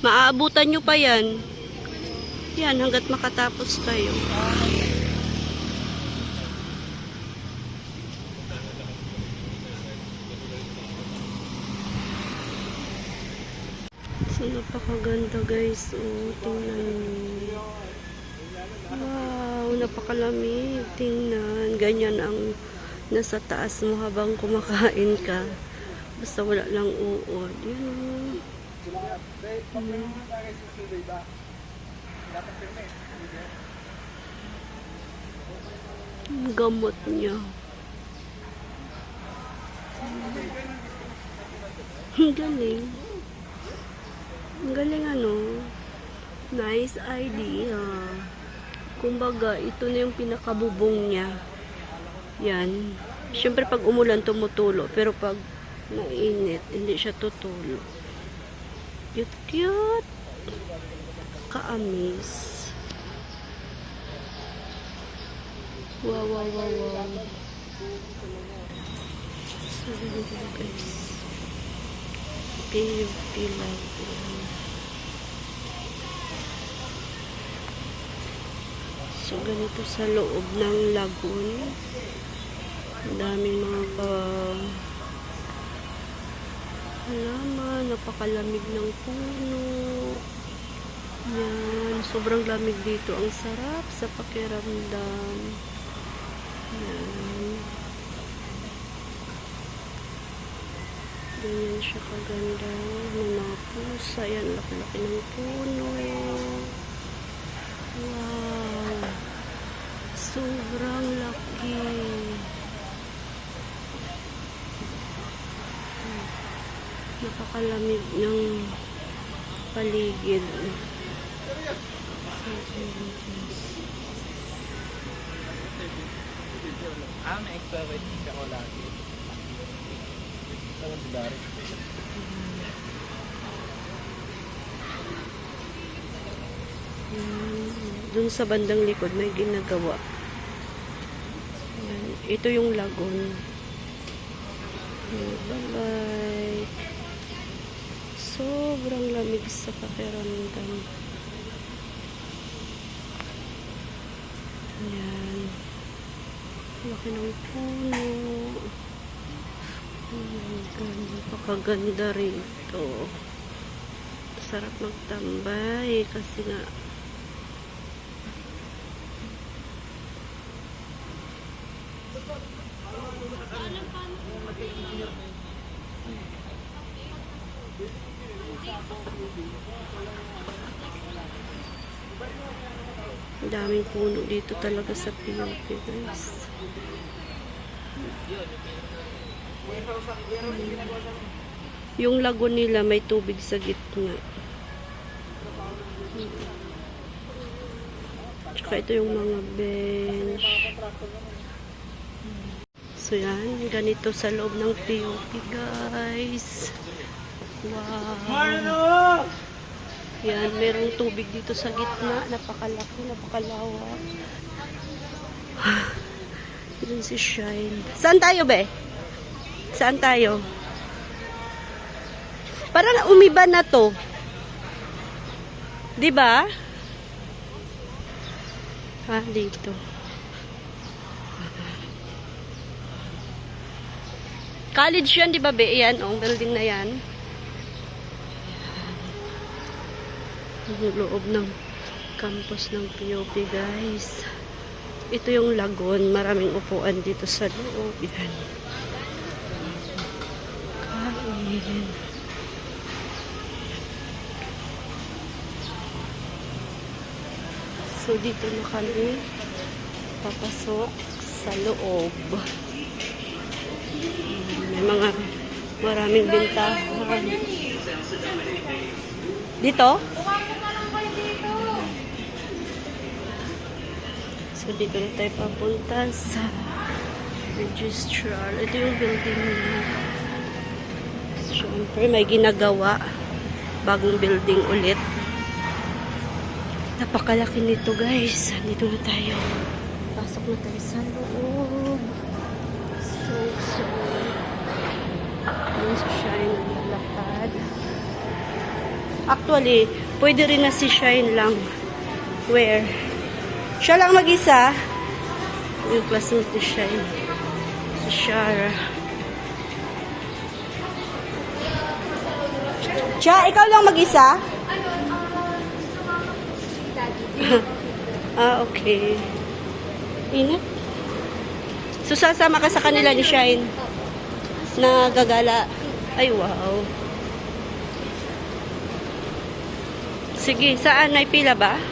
Maaabutan nyo pa yan. Yan, hanggat makatapos kayo. So, napakaganda guys. Oh, tingnan nyo. Wow, napakalamig. Tingnan. Ganyan ang nasa taas mo habang kumakain ka. Basta wala lang uod. Yan. Ang gamot niya. Ang galing. Ang galing ano. Nice idea. Kumbaga, ito na yung pinakabubong niya. Yan. Siyempre pag umulan tumutulo. Pero pag mainit, hindi siya tutulo. Cute, cute. Kaamis. Wow, wow, wow, wow. So, ganito guys. PUP lang. So, ganito sa loob ng lagoon. Ang daming mga halaman, napakalamig ng puno. Yan, sobrang lamig dito. Ang sarap sa pakiramdam. Yan. Ganyan siya kaganda. May mga pusa. Yan, laki-laki ng puno. Wow. Sobrang laki. Napakalamig ng paligid. May extra red ako lagi. Dun sa bandang likod may ginagawa. Yan. Ito yung lagoon. Bye-bye. Sobrang lamig sa pakiramdam. Yan. Laki ng puno. Napakaganda rito. Sarap magtambay kasi nga daming puno dito talaga sa PUP guys. Yung lagoon nila may tubig sa gitna. Tsaka ito yung mga bench. So yan, ganito sa loob ng PUP guys. Wow. Yan, merong tubig dito sa gitna. Napakalaki, napakalawak. Yun si Shine. Saan tayo be? Saan tayo? Parang umiba na to. 'Di ba? Dito. College yan, 'di ba be? Yan, ang building na yan. Ang loob ng campus ng PUP guys. Ito yung lagoon. Maraming upuan dito sa loob. Yan. Kain. So, dito na kami papasok sa loob. May mga maraming bintahan. Dito? So, dito na tayo papunta sa registrar. Ito yung building niya. Siyempre, may ginagawa. Bagong building ulit. Napakalaki nito guys. Dito na tayo. Pasok na tayo sa loob. So. Yun siya yung naglalakad. Actually, pwede rin na si Shine lang. Where? Siya lang mag-isa. Yung classmate ni Shine. Si Shara. Siya, ikaw lang mag-isa? Okay. Ingat. So, sasama ka sa kanila ni Shine? Na gagala. Ay, wow. Sige, saan? May pila ba?